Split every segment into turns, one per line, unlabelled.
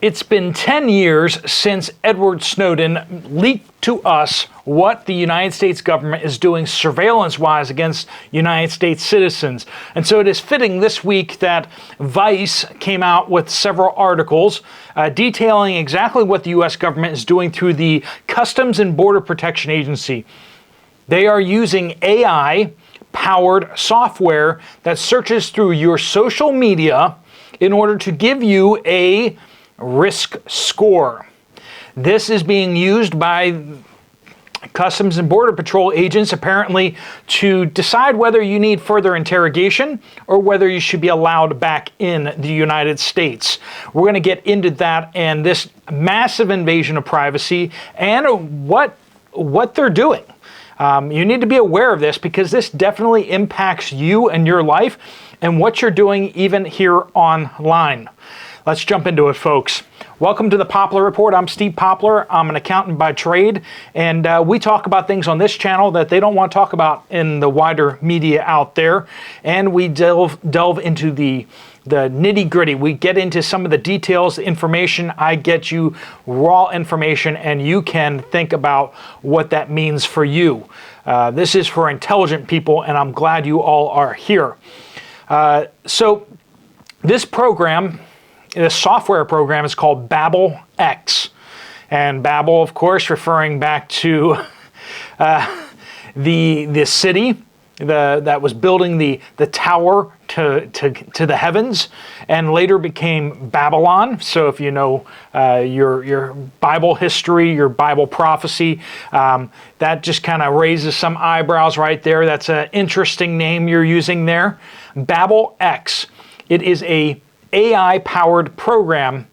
It's been 10 years since Edward Snowden leaked to us what the United States government is doing surveillance-wise against United States citizens. And so it is fitting this week that Vice came out with several articles detailing exactly what the U.S. government is doing through the Customs and Border Protection Agency. They are using AI-powered software that searches through your social media in order to give you a risk score. This is being used by Customs and Border Patrol agents apparently to decide whether you need further interrogation or whether you should be allowed back in the United States. We're going to get into that and this massive invasion of privacy and what they're doing. You need to be aware of this because this definitely impacts you and your life and what you're doing even here online. Let's jump into it, folks. Welcome to the Poplar Report. I'm Steve Poplar. I'm an accountant by trade, and we talk about things on this channel that they don't want to talk about in the wider media out there, and we delve into the nitty-gritty. We get into some of the details, the information. I get you raw information, and you can think about what that means for you. This is for intelligent people, and I'm glad you all are here. So this program, this software program, is called Babel X. And Babel, of course, referring back to the city that was building the tower to the heavens and later became Babylon. So if you know your Bible history, your Bible prophecy, that just kind of raises some eyebrows right there. That's an interesting name you're using there. Babel X. It is a AI-powered program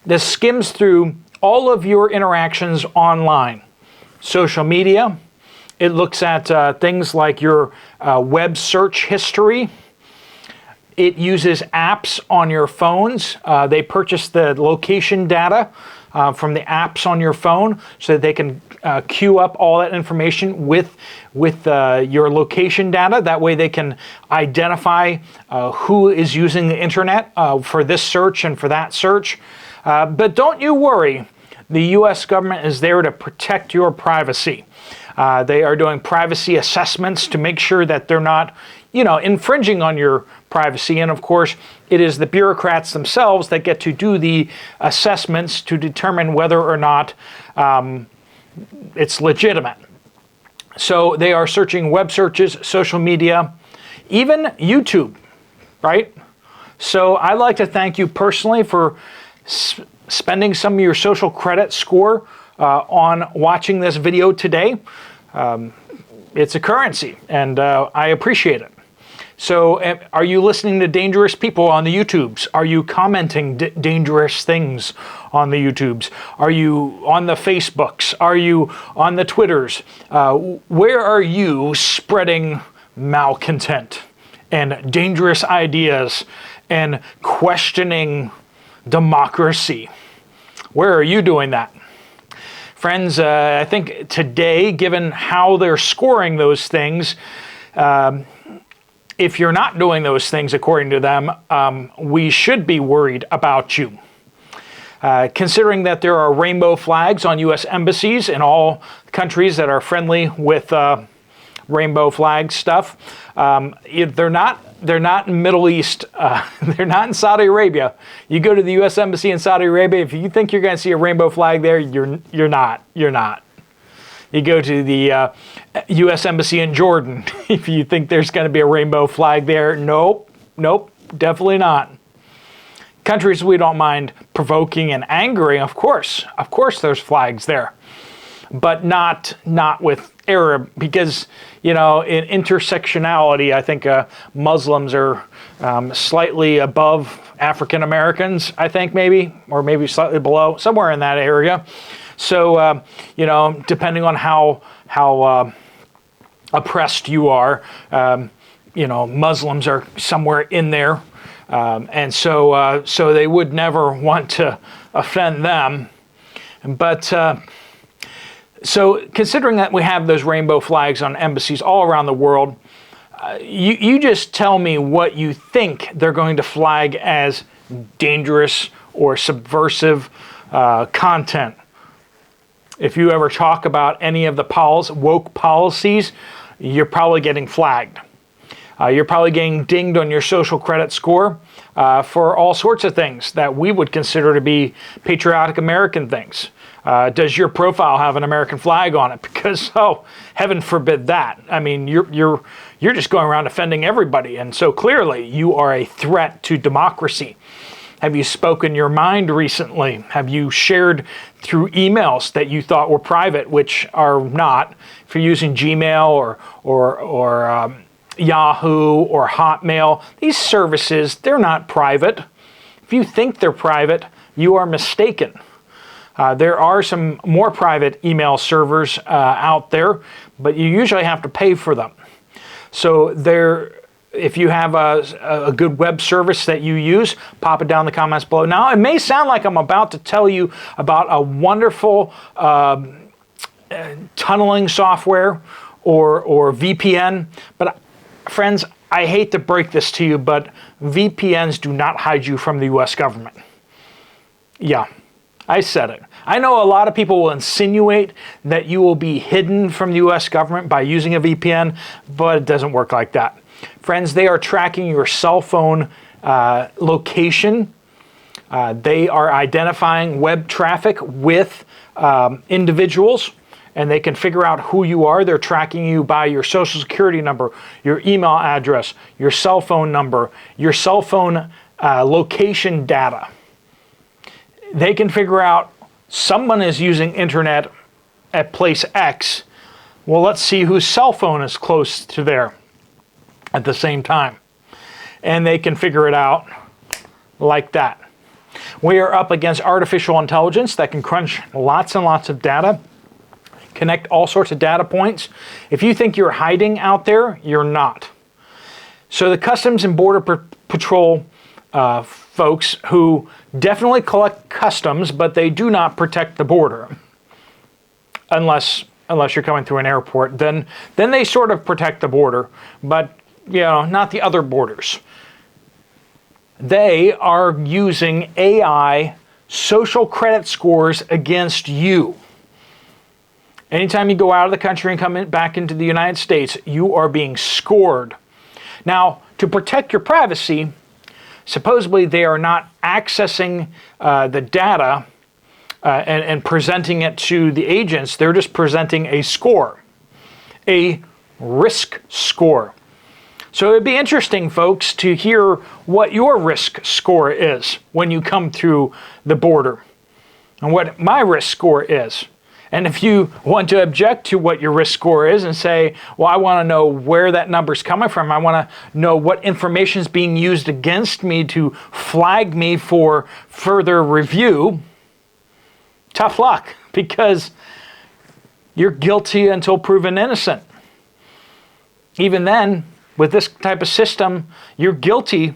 that skims through all of your interactions online. Social media, it looks at things like your web search history. It uses apps on your phones. They purchase the location data from the apps on your phone so that they can queue up all that information with your location data. That way they can identify who is using the internet for this search and for that search. But don't you worry, the U.S. government is there to protect your privacy. They are doing privacy assessments to make sure that they're not, infringing on your privacy. And of course, it is the bureaucrats themselves that get to do the assessments to determine whether or not it's legitimate. So they are searching web searches, social media, even YouTube, right? So I'd like to thank you personally for spending some of your social credit score on watching this video today. It's a currency, and I appreciate it. So are you listening to dangerous people on the YouTubes? Are you commenting dangerous things on the YouTubes? Are you on the Facebooks? Are you on the Twitters? Where are you spreading malcontent and dangerous ideas and questioning democracy? Where are you doing that? Friends, I think today, given how they're scoring those things, if you're not doing those things according to them, we should be worried about you. Considering that there are rainbow flags on U.S. embassies in all countries that are friendly with rainbow flag stuff, they're not in Middle East. They're not in Saudi Arabia. You go to the U.S. Embassy in Saudi Arabia, if you think you're going to see a rainbow flag there, you're not. You go to the U.S. Embassy in Jordan, if you think there's going to be a rainbow flag there, nope, definitely not. Countries we don't mind provoking and angering, of course there's flags there, but not with Arab, because in intersectionality, I think Muslims are slightly above African Americans, I think or maybe slightly below, somewhere in that area. So depending on how oppressed you are, Muslims are somewhere in there, and so they would never want to offend them, but. So considering that we have those rainbow flags on embassies all around the world, you just tell me what you think they're going to flag as dangerous or subversive content. If you ever talk about any of the woke policies, you're probably getting flagged. You're probably getting dinged on your social credit score for all sorts of things that we would consider to be patriotic American things. Does your profile have an American flag on it? Because, oh, heaven forbid that. I mean, you're just going around offending everybody, and so clearly you are a threat to democracy. Have you spoken your mind recently? Have you shared through emails that you thought were private, which are not? If you're using Gmail or Yahoo or Hotmail, these services, they're not private. If you think they're private, you are mistaken. There are some more private email servers out there, but you usually have to pay for them. So if you have a good web service that you use, pop it down in the comments below. Now, it may sound like I'm about to tell you about a wonderful tunneling software or VPN, but friends, I hate to break this to you, but VPNs do not hide you from the US government. Yeah, I said it. I know a lot of people will insinuate that you will be hidden from the US government by using a VPN, but it doesn't work like that. Friends, they are tracking your cell phone location. They are identifying web traffic with individuals, and they can figure out who you are. They're tracking you by your social security number, your email address, your cell phone number, your cell phone location data. They can figure out someone is using internet at place X. Well, let's see whose cell phone is close to there at the same time. And they can figure it out like that. We are up against artificial intelligence that can crunch lots and lots of data, connect all sorts of data points. If you think you're hiding out there, you're not. So the Customs and Border Patrol folks who definitely collect customs, but they do not protect the border, unless you're coming through an airport, then they sort of protect the border, but not the other borders. They are using AI social credit scores against you. Anytime you go out of the country and come back into the United States, you are being scored. Now, to protect your privacy, supposedly they are not accessing the data and presenting it to the agents. They're just presenting a score, a risk score. So it'd be interesting, folks, to hear what your risk score is when you come through the border and what my risk score is. And if you want to object to what your risk score is and say, well, I want to know where that number's coming from, I want to know what information is being used against me to flag me for further review, tough luck, because you're guilty until proven innocent. Even then, with this type of system, you're guilty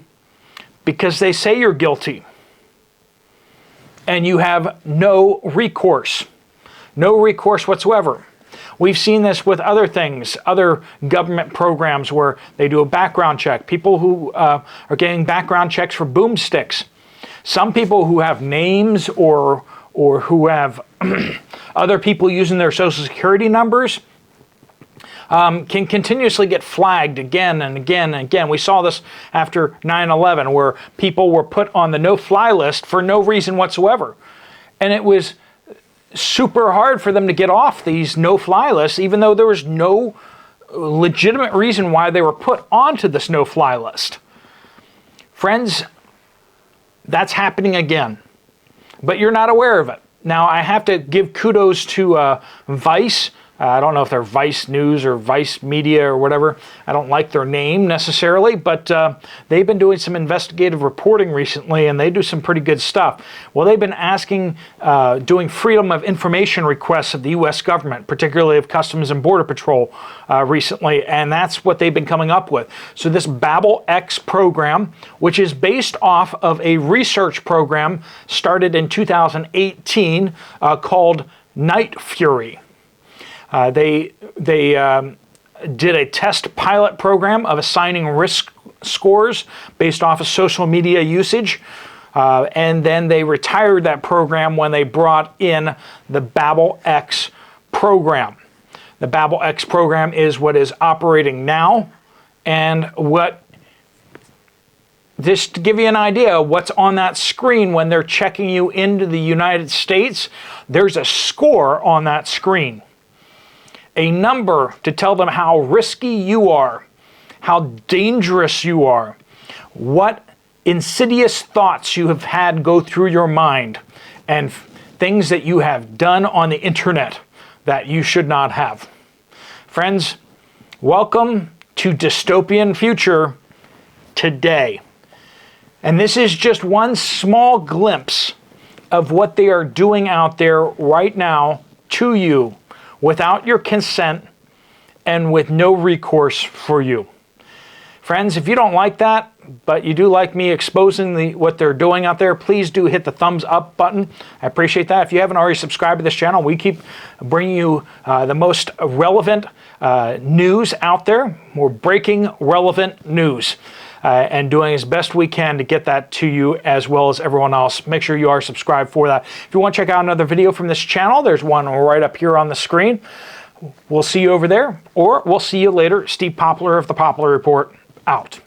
because they say you're guilty. And you have no recourse. No recourse whatsoever. We've seen this with other things, other government programs where they do a background check. People who are getting background checks for boomsticks. Some people who have names or who have other people using their social security numbers can continuously get flagged again and again and again. We saw this after 9/11 where people were put on the no-fly list for no reason whatsoever. And it was super hard for them to get off these no-fly lists, even though there was no legitimate reason why they were put onto this no-fly list. Friends, that's happening again, but you're not aware of it. Now, I have to give kudos to Vice. I don't know if they're Vice News or Vice Media or whatever. I don't like their name necessarily, but they've been doing some investigative reporting recently, and they do some pretty good stuff. Well, they've been doing freedom of information requests of the U.S. government, particularly of Customs and Border Patrol recently, and that's what they've been coming up with. So this Babel X program, which is based off of a research program started in 2018 called Night Fury. They did a test pilot program of assigning risk scores based off of social media usage. and then they retired that program when they brought in the Babel X program. The Babel X program is what is operating now, and what, just to give you an idea, what's on that screen when they're checking you into the United States, there's a score on that screen. A number to tell them how risky you are, how dangerous you are, what insidious thoughts you have had go through your mind, and things that you have done on the internet that you should not have. Friends, welcome to dystopian future today. And this is just one small glimpse of what they are doing out there right now to you without your consent and with no recourse for you. Friends, if you don't like that, but you do like me exposing what they're doing out there, please do hit the thumbs up button. I appreciate that. If you haven't already subscribed to this channel, we keep bringing you the most relevant news out there. We're breaking relevant news and doing as best we can to get that to you as well as everyone else. Make sure you are subscribed for that. If you want to check out another video from this channel, there's one right up here on the screen. We'll see you over there, or we'll see you later. Steve Poplar of the Poplar Report, out.